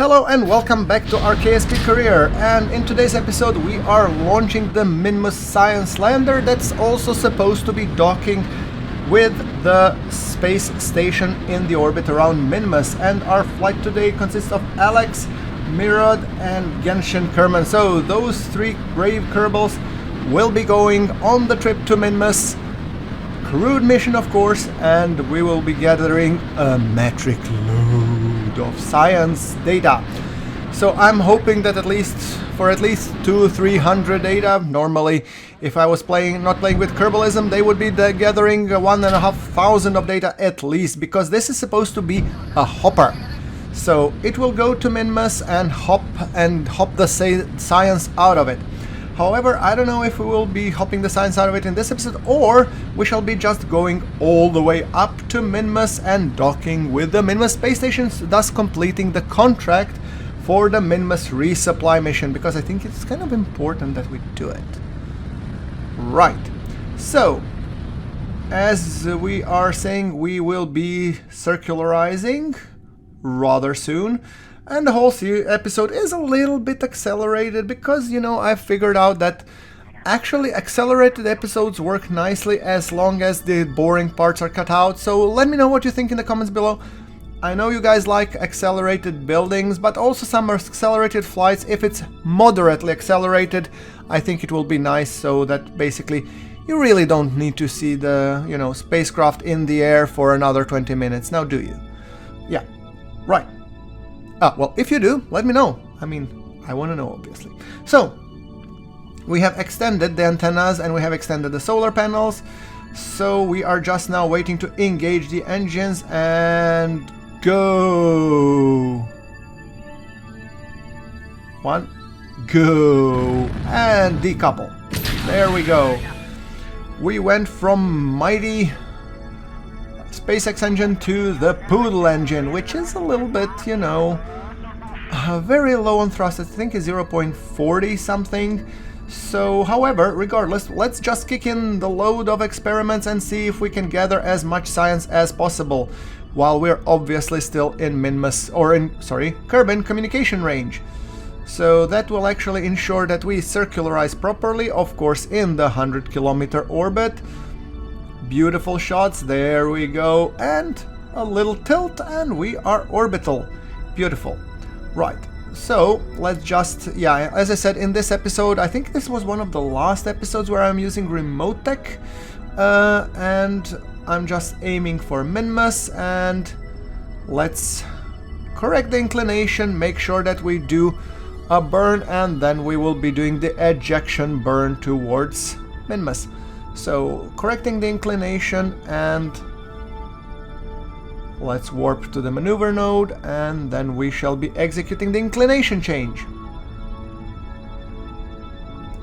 Hello and welcome back to our KSP Career, and in today's episode we are launching the Minmus Science lander that's also supposed to be docking with the space station in the orbit around Minmus, and our flight today consists of Alex, Mirod and Genshin Kerman. So those three brave Kerbals will be going on the trip to Minmus. Crewed mission, of course, and we will be gathering a metric load of science data. So I'm hoping that at least 200-300 data. Normally, if I was not playing with Kerbalism, they would be gathering 1,500 of data at least, because this is supposed to be a hopper. So it will go to Minmus and hop the science out of it. However, I don't know if we will be hopping the science out of it in this episode, or we shall be just going all the way up to Minmus and docking with the Minmus space stations, thus completing the contract for the Minmus resupply mission, because I think it's kind of important that we do it. Right. So, as we are saying, we will be circularizing rather soon. And the whole episode is a little bit accelerated because, you know, I've figured out that actually accelerated episodes work nicely as long as the boring parts are cut out. So let me know what you think in the comments below. I know you guys like accelerated buildings, but also some accelerated flights. If it's moderately accelerated, I think it will be nice, so that basically you really don't need to see the, you know, spacecraft in the air for another 20 minutes. Now, do you? Yeah, right. Well, if you do, let me know. I mean, I want to know, obviously. So, we have extended the antennas and we have extended the solar panels. So, we are just now waiting to engage the engines and go. One, go, and decouple. There we go. We went from mighty SpaceX engine to the Poodle engine, which is a little bit, you know, very low on thrust. I think is 0.40 something. So, however, regardless, let's just kick in the load of experiments and see if we can gather as much science as possible, while we're obviously still in Kerbin communication range. So that will actually ensure that we circularize properly, of course, in the 100-kilometer orbit. Beautiful shots, there we go, and a little tilt and we are orbital. Beautiful. Right, so let's just, yeah, as I said in this episode, I think this was one of the last episodes where I'm using remote tech, and I'm just aiming for Minmus, and let's correct the inclination, make sure that we do a burn, and then we will be doing the ejection burn towards Minmus. So, correcting the inclination, and let's warp to the maneuver node, and then we shall be executing the inclination change,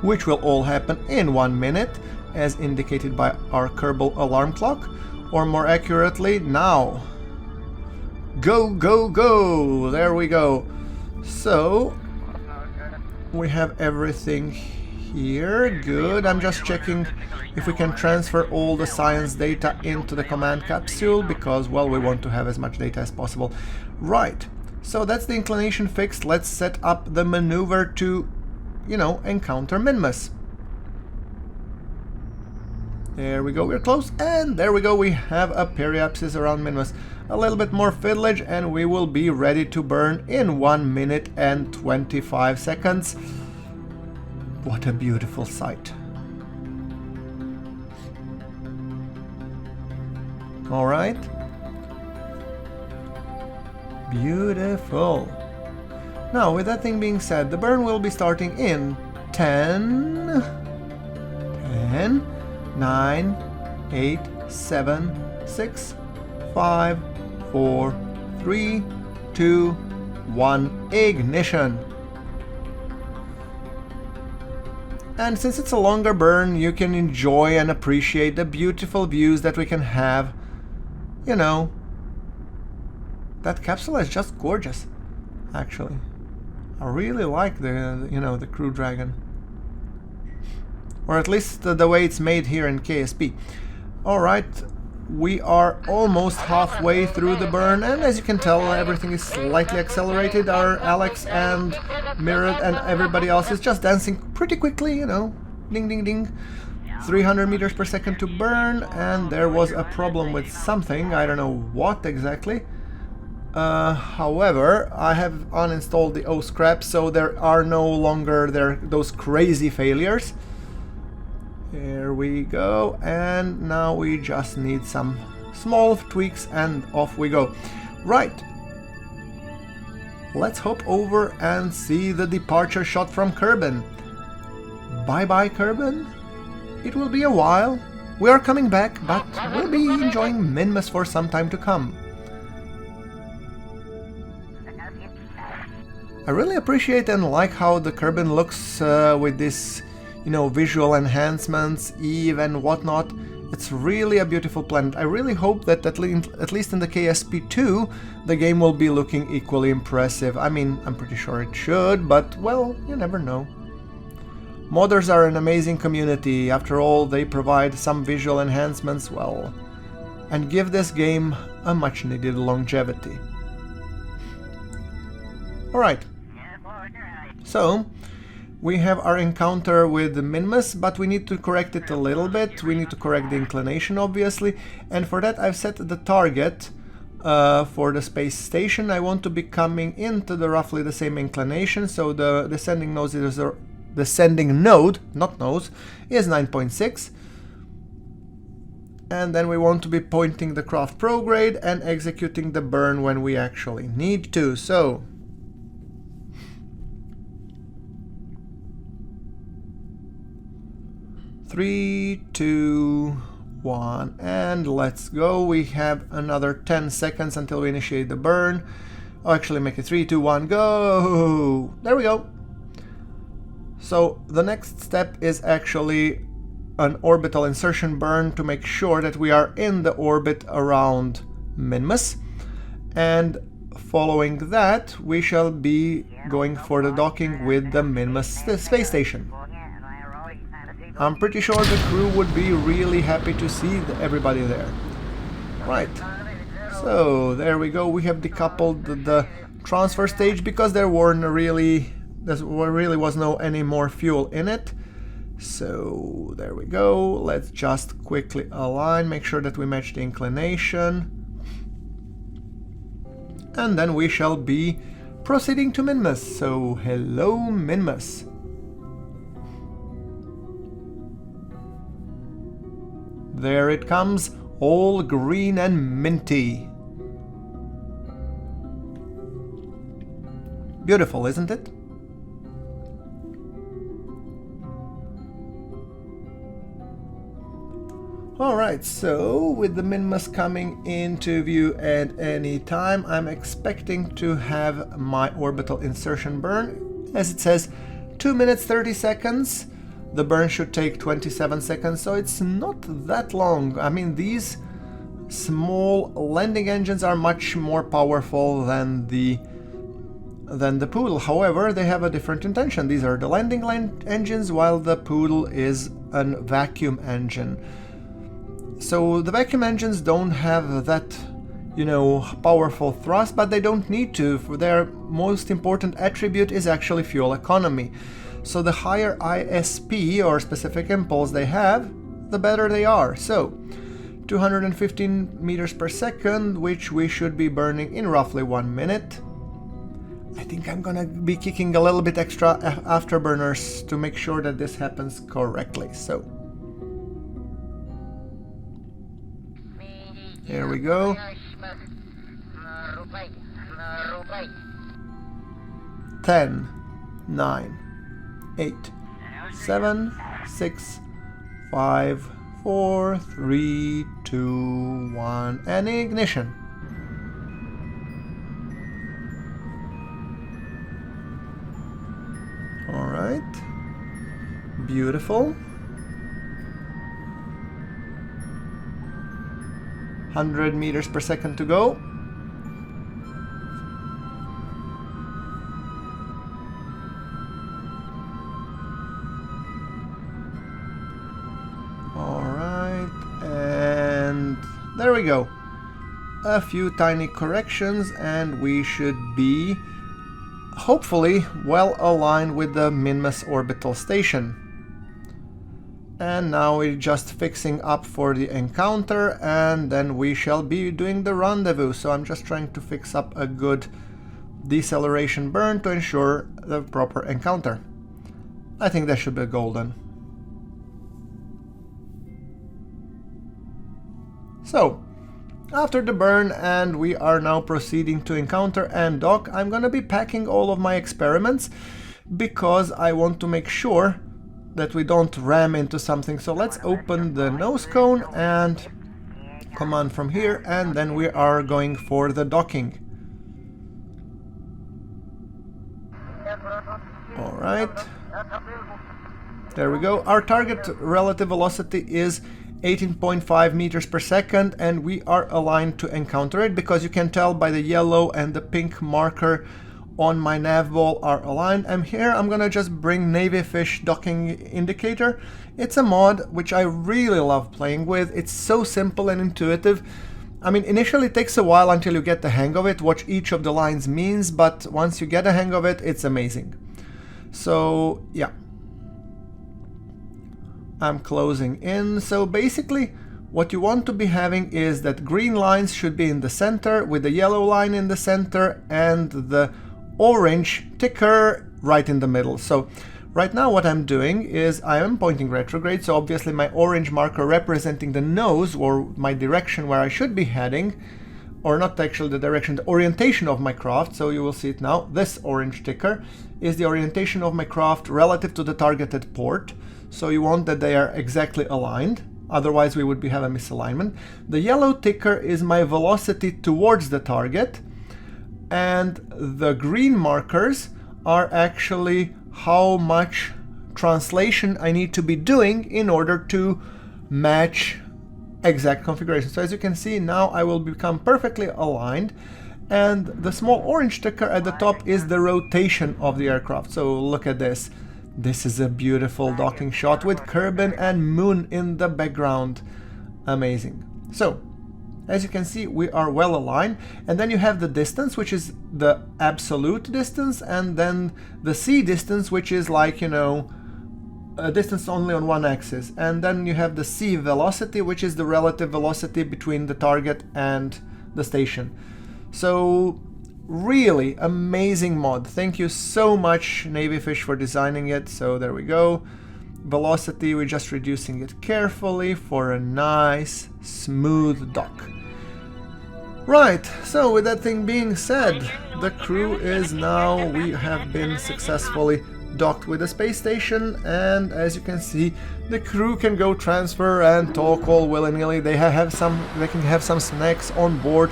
which will all happen in 1 minute, as indicated by our Kerbal alarm clock, or more accurately, now. Go, go, go! There we go. So, we have everything here. Good. I'm just checking if we can transfer all the science data into the command capsule, because, well, we want to have as much data as possible. Right. So that's the inclination fixed. Let's set up the maneuver to, you know, encounter Minmus. There we go. We're close. And there we go. We have a periapsis around Minmus. A little bit more fiddlage and we will be ready to burn in 1 minute and 25 seconds. What a beautiful sight. All right. Beautiful. Now, with that thing being said, the burn will be starting in 10, 9, 8, 7, 6, 5, 4, 3, 2, 1, ignition. And since it's a longer burn, you can enjoy and appreciate the beautiful views that we can have. You know, that capsule is just gorgeous, actually. I really like the, you know, the Crew Dragon. Or at least the way it's made here in KSP. Alright, we are almost halfway through the burn, and as you can tell, everything is slightly accelerated. Our Alex and Mirror and everybody else is just dancing pretty quickly, you know. Ding, ding, ding. 300 meters per second to burn, and there was a problem with something. I don't know what exactly. However, I have uninstalled the O-Scrap, so there are no longer those crazy failures. Here we go, and now we just need some small tweaks and off we go. Right. Let's hop over and see the departure shot from Kerbin. Bye-bye, Kerbin. It will be a while. We are coming back, but we'll be enjoying Minmus for some time to come. I really appreciate and like how the Kerbin looks with this, you know, visual enhancements, Eve and whatnot. It's really a beautiful planet. I really hope that at least in the KSP 2 the game will be looking equally impressive. I mean, I'm pretty sure it should, but well, you never know. Modders are an amazing community. After all, they provide some visual enhancements, well, and give this game a much needed longevity. Alright. So, we have our encounter with Minmus, but we need to correct it a little bit. We need to correct the inclination, obviously, and for that I've set the target for the space station. I want to be coming into the roughly the same inclination, so the descending node is not nose, is 9.6. And then we want to be pointing the craft prograde and executing the burn when we actually need to. So, three, two, 1, and let's go. We have another 10 seconds until we initiate the burn. Oh, actually make it 3, 2, 1, go! There we go. So the next step is actually an orbital insertion burn to make sure that we are in the orbit around Minmus, and following that we shall be going for the docking with the Minmus space station. I'm pretty sure the crew would be really happy to see everybody there. Right, so there we go. We have decoupled the transfer stage because there really was no any more fuel in it. So there we go. Let's just quickly align, make sure that we match the inclination, and then we shall be proceeding to Minmus. So hello, Minmus. There it comes, all green and minty. Beautiful, isn't it? Alright, so with the Minmus coming into view at any time, I'm expecting to have my orbital insertion burn. As it says, 2 minutes 30 seconds. The burn should take 27 seconds, so it's not that long. I mean, these small landing engines are much more powerful than the Poodle. However, they have a different intention. These are the landing engines, while the Poodle is a vacuum engine. So the vacuum engines don't have that, you know, powerful thrust, but they don't need to. For their most important attribute is actually fuel economy. So the higher ISP or specific impulse they have, the better they are. So 215 meters per second, which we should be burning in roughly 1 minute. I think I'm gonna be kicking a little bit extra afterburners to make sure that this happens correctly. So here we go. 10, 9, 8, 7, 6, 5, 4, 3, 2, 1, and ignition. All right, beautiful. 100 meters per second to go. there we go. A few tiny corrections and we should be hopefully well aligned with the Minmus orbital station. And now we're just fixing up for the encounter, and then we shall be doing the rendezvous. So I'm just trying to fix up a good deceleration burn to ensure the proper encounter. I think that should be golden. So, after the burn, and we are now proceeding to encounter and dock, I'm gonna be packing all of my experiments because I want to make sure that we don't ram into something. So let's open the nose cone and command from here, and then we are going for the docking. Alright, there we go. Our target relative velocity is 18.5 meters per second, and we are aligned to encounter it because you can tell by the yellow and the pink marker on my nav ball are aligned. And here I'm gonna just bring Navy Fish docking indicator. It's a mod which I really love playing with. It's so simple and intuitive. I mean, initially it takes a while until you get the hang of it, what each of the lines means, but once you get a hang of it, it's amazing. So yeah, I'm closing in. So basically what you want to be having is that green lines should be in the center with the yellow line in the center and the orange ticker right in the middle. So right now what I'm doing is I am pointing retrograde, so obviously my orange marker representing the nose or my direction where I should be heading, or not actually the direction, the orientation of my craft. So you will see it now. This orange ticker is the orientation of my craft relative to the targeted port. So you want that they are exactly aligned, otherwise we would have a misalignment. The yellow ticker is my velocity towards the target, and the green markers are actually how much translation I need to be doing in order to match exact configuration. So as you can see, now I will become perfectly aligned, and the small orange ticker at the top is the rotation of the aircraft. So look at this. This is a beautiful docking shot with Kerbin and Moon in the background. Amazing. So as you can see, we are well aligned, and then you have the distance, which is the absolute distance, and then the C distance, which is like, you know, a distance only on one axis, and then you have the C velocity, which is the relative velocity between the target and the station. So really amazing mod. Thank you so much, Navy Fish, for designing it. So there we go. Velocity, we're just reducing it carefully for a nice smooth dock. Right, so with that thing being said, the crew is now, we have been successfully docked with the space station, and as you can see, the crew can go transfer and talk all willy-nilly. They can have some snacks on board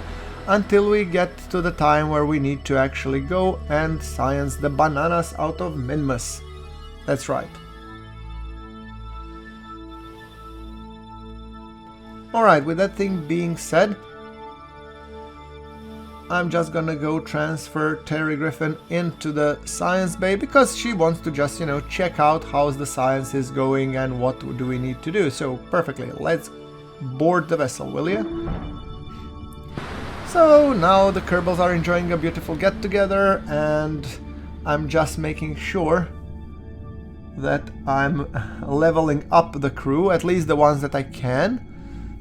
until we get to the time where we need to actually go and science the bananas out of Minmus. That's right. Alright, with that thing being said, I'm just gonna go transfer Terry Griffin into the science bay because she wants to just, you know, check out how's the science is going and what do we need to do. So perfectly, let's board the vessel, will you? So now the Kerbals are enjoying a beautiful get-together, and I'm just making sure that I'm leveling up the crew, at least the ones that I can.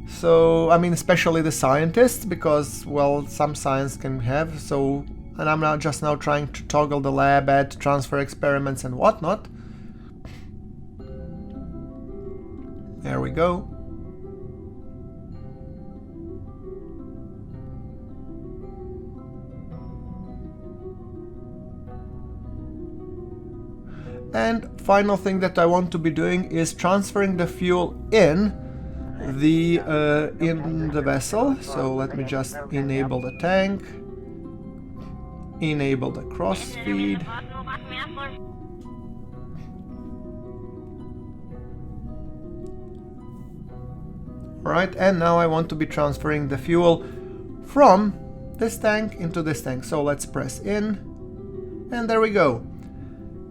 So, I mean, especially the scientists, because, well, some science can have, so, and I'm now just trying to toggle the lab, add transfer experiments and whatnot. There we go. And final thing that I want to be doing is transferring the fuel in the vessel. So let me just enable the tank, enable the cross feed, alright, and now I want to be transferring the fuel from this tank into this tank. So let's press in, and there we go.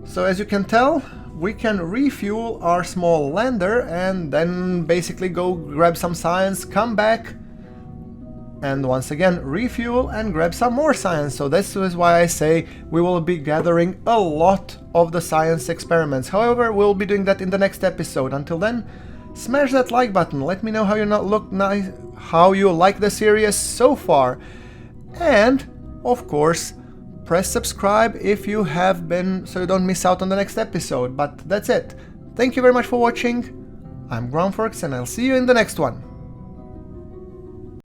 So as you can tell, we can refuel our small lander and then basically go grab some science, come back, and once again refuel and grab some more science. So this is why I say we will be gathering a lot of the science experiments. However, we'll be doing that in the next episode. Until then, smash that like button, let me know how you like the series so far, and of course press subscribe if you have been, so you don't miss out on the next episode. But that's it. Thank you very much for watching. I'm GrunfWorks and I'll see you in the next one.